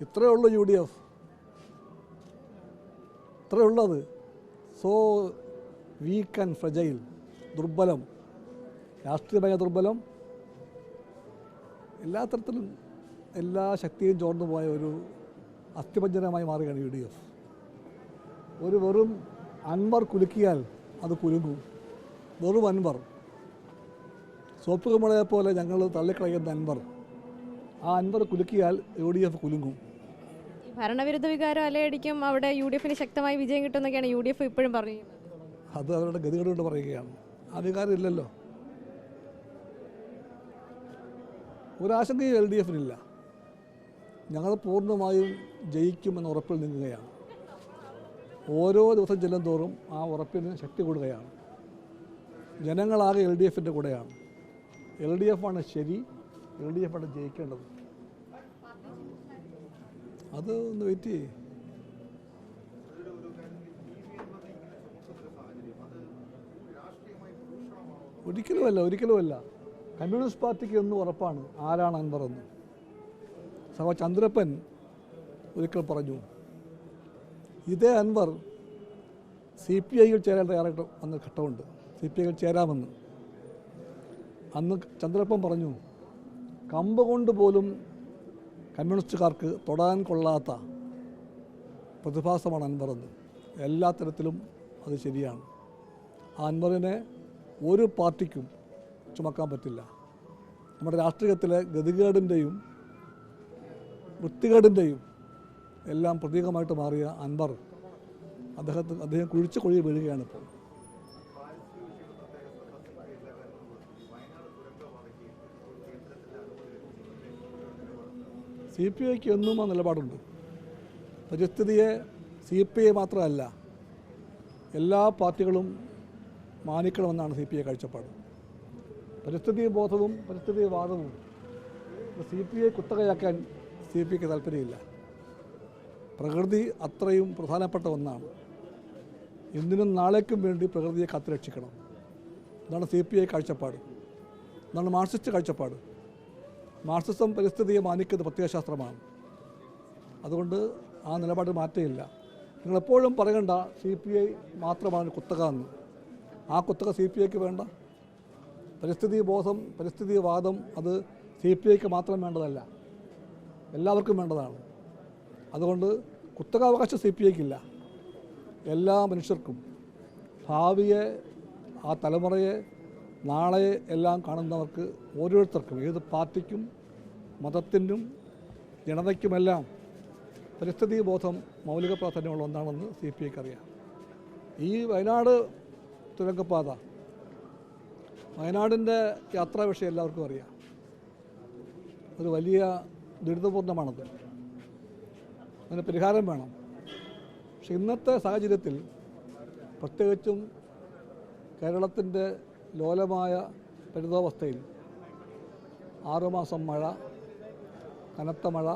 ഇത്രയേ ഉള്ളൂ UDF, ഇത്രയേ ഉള്ളത്. സോ വീക്ക് ആൻഡ് ഫ്രജൈൽ, ദുർബലം, രാഷ്ട്രീയമായ ദുർബലം, എല്ലാ തരത്തിലും എല്ലാ ശക്തിയും ചോർന്നു പോയ ഒരു അസ്ഥിപഞ്ജരമായി മാറുകയാണ് UDF. ഒരു വെറും അൻവർ കുലുക്കിയാൽ അത് കുലുങ്ങും. വെറും അൻവർ, സോപ്പ് കുമളയെ പോലെ ഞങ്ങൾ തള്ളിക്കളയുന്ന അൻവർ, ആ അൻവർ കുലുക്കിയാൽ UDF കുലുങ്ങും. ഭരണവിരുദ്ധ വികാരം അലയടിക്കും, അവിടെ UDFന് ശക്തമായി വിജയം കിട്ടുമെന്നൊക്കെയാണ് UDF ഇപ്പോഴും പറയുന്നത്. അത് അവരുടെ ഗതികേട് കൊണ്ട് പറയുകയാണ്. ആ വികാരം ഇല്ലല്ലോ. ഒരാശങ്കയും LDFനില്ല. ഞങ്ങൾ പൂർണ്ണമായും ജയിക്കുമെന്ന ഉറപ്പിൽ നിൽക്കുകയാണ്. ഓരോ ദിവസം ചെല്ലും തോറും ആ ഉറപ്പിന് ശക്തി കൂടുകയാണ്. ജനങ്ങളാകെ LDFൻ്റെ കൂടെയാണ്. LDF ആണ് ശരി, LDF ആണ് ജയിക്കേണ്ടത്. അത് ഒന്ന് വെയിറ്റ് ചെയ്യേ. ഒരിക്കലുമല്ല. കമ്മ്യൂണിസ്റ്റ് പാർട്ടിക്ക് എന്നും ഉറപ്പാണ് ആരാണ് അൻവർ എന്ന്. സഹ ചന്ദ്രപ്പൻ ഒരിക്കൽ പറഞ്ഞു, ഇതേ അൻവർ CPIയിൽ ചേരാൻ തയ്യാറായിട്ട് വന്ന ഘട്ടമുണ്ട്, CPIയിൽ ചേരാമെന്ന്. അന്ന് ചന്ദ്രപ്പൻ പറഞ്ഞു, കമ്പ് കൊണ്ട് പോലും കമ്മ്യൂണിസ്റ്റുകാർക്ക് തൊടാൻ കൊള്ളാത്ത പ്രതിഭാസമാണ് അൻവറെന്ന്. എല്ലാ തരത്തിലും അത് ശരിയാണ്. ആ അൻവറിനെ ഒരു പാർട്ടിക്കും ചുമക്കാൻ പറ്റില്ല. നമ്മുടെ രാഷ്ട്രീയത്തിലെ ഗതികേടിൻ്റെയും വൃത്തികേടിൻ്റെയും എല്ലാം പ്രതീകമായിട്ട് മാറിയ അൻവർ അദ്ദേഹം കുഴിച്ച് കുഴി വീഴുകയാണ് ഇപ്പോൾ. CPIക്ക് എന്നും ആ നിലപാടുണ്ട്. പരിസ്ഥിതിയെ CPI മാത്രമല്ല, എല്ലാ പാർട്ടികളും മാനിക്കണമെന്നാണ് CPI കാഴ്ചപ്പാട്. പരിസ്ഥിതി ബോധവും പരിസ്ഥിതി വാദവും CPI കുത്തകയാക്കാൻ CPIക്ക് താല്പര്യമില്ല. പ്രകൃതി അത്രയും പ്രധാനപ്പെട്ട ഒന്നാണ്. ഇന്നിനും നാളേക്കും വേണ്ടി പ്രകൃതിയെ കാത്തുരക്ഷിക്കണം. ഇതാണ് CPI കാഴ്ചപ്പാട്. ഇതാണ് മാർക്സിസ്റ്റ് കാഴ്ചപ്പാട്. മാർക്സിസം പരിസ്ഥിതിയെ മാനിക്കുന്നത് പ്രത്യയശാസ്ത്രമാണ്. അതുകൊണ്ട് ആ നിലപാട് മാറ്റമില്ല. നിങ്ങളെപ്പോഴും പറയണ്ട CPI മാത്രമാണ് കുത്തക എന്ന്. ആ കുത്തക CPIക്ക് വേണ്ട. പരിസ്ഥിതി ബോധം, പരിസ്ഥിതി വാദം അത് CPIക്ക് മാത്രം വേണ്ടതല്ല, എല്ലാവർക്കും വേണ്ടതാണ്. അതുകൊണ്ട് കുത്തകാവകാശം CPIക്കില്ല. എല്ലാ മനുഷ്യർക്കും, ഭാവിയെ, ആ തലമുറയെ, നാളെ എല്ലാം കാണുന്നവർക്ക് ഓരോരുത്തർക്കും, ഏത് പാർട്ടിക്കും മതത്തിനും ജനതയ്ക്കുമെല്ലാം പരിസ്ഥിതി ബോധം മൗലിക പ്രാധാന്യമുള്ള ഒന്നാണെന്ന് CPIക്ക് അറിയാം. ഈ വയനാട് തുരങ്കപ്പാത, വയനാടിൻ്റെ യാത്രാ വിഷയം എല്ലാവർക്കും അറിയാം. ഒരു വലിയ ദുരിതപൂർണ്ണമാണത്. അതിന് പരിഹാരം വേണം. പക്ഷെ ഇന്നത്തെ സാഹചര്യത്തിൽ, പ്രത്യേകിച്ചും കേരളത്തിൻ്റെ ലോലമായ പരിതാവസ്ഥയിൽ 6 മാസം മഴ, കനത്ത മഴ,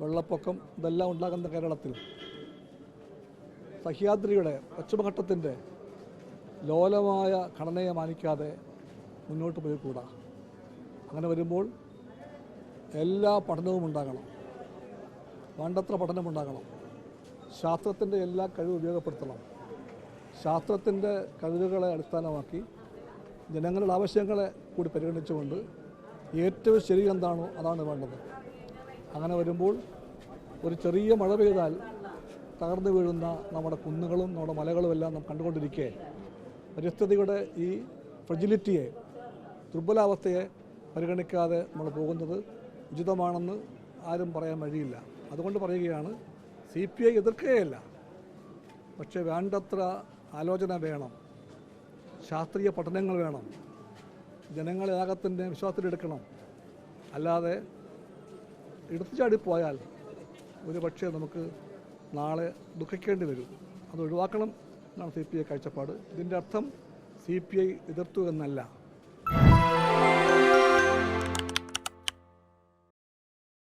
വെള്ളപ്പൊക്കം ഇതെല്ലാം ഉണ്ടാകുന്ന കേരളത്തിൽ സഹ്യാദ്രിയുടെ പശ്ചിമഘട്ടത്തിൻ്റെ ലോലമായ ഘടനയെ മാനിക്കാതെ മുന്നോട്ട് പോയിക്കൂടാ. അങ്ങനെ വരുമ്പോൾ എല്ലാ പഠനവും ഉണ്ടാകണം, വേണ്ടത്ര പഠനമുണ്ടാകണം. ശാസ്ത്രത്തിൻ്റെ എല്ലാ കഴിവും ഉപയോഗപ്പെടുത്തണം. ശാസ്ത്രത്തിൻ്റെ കഴിവുകളെ അടിസ്ഥാനമാക്കി ജനങ്ങളുടെ ആവശ്യങ്ങളെ കൂടി പരിഗണിച്ചുകൊണ്ട് ഏറ്റവും ശരി എന്താണോ അതാണ് വേണ്ടത്. അങ്ങനെ വരുമ്പോൾ ഒരു ചെറിയ മഴ പെയ്താൽ തകർന്നു വീഴുന്ന നമ്മുടെ കുന്നുകളും നമ്മുടെ മലകളും എല്ലാം നാം കണ്ടുകൊണ്ടിരിക്കെ പരിസ്ഥിതിയുടെ ഈ ഫ്രജിലിറ്റിയെ, ദുർബലാവസ്ഥയെ പരിഗണിക്കാതെ നമ്മൾ പോകുന്നത് ഉചിതമാണെന്ന് ആരും പറയാൻ വഴിയില്ല. അതുകൊണ്ട് പറയുകയാണ്, CPI എതിർക്കുകയല്ല, പക്ഷേ വേണ്ടത്ര ആലോചന വേണം, ശാസ്ത്രീയ പഠനങ്ങൾ വേണം, ജനങ്ങളെ ആകത്തിൻ്റെ വിശ്വാസത്തിലെടുക്കണം. അല്ലാതെ എടുത്തുചാടിപ്പോയാൽ ഒരു പക്ഷേ നമുക്ക് നാളെ ദുഃഖിക്കേണ്ടി വരും. അത് ഒഴിവാക്കണം എന്നാണ് CPI കാഴ്ചപ്പാട്. ഇതിൻ്റെ അർത്ഥം CPI എതിർത്തു എന്നല്ല.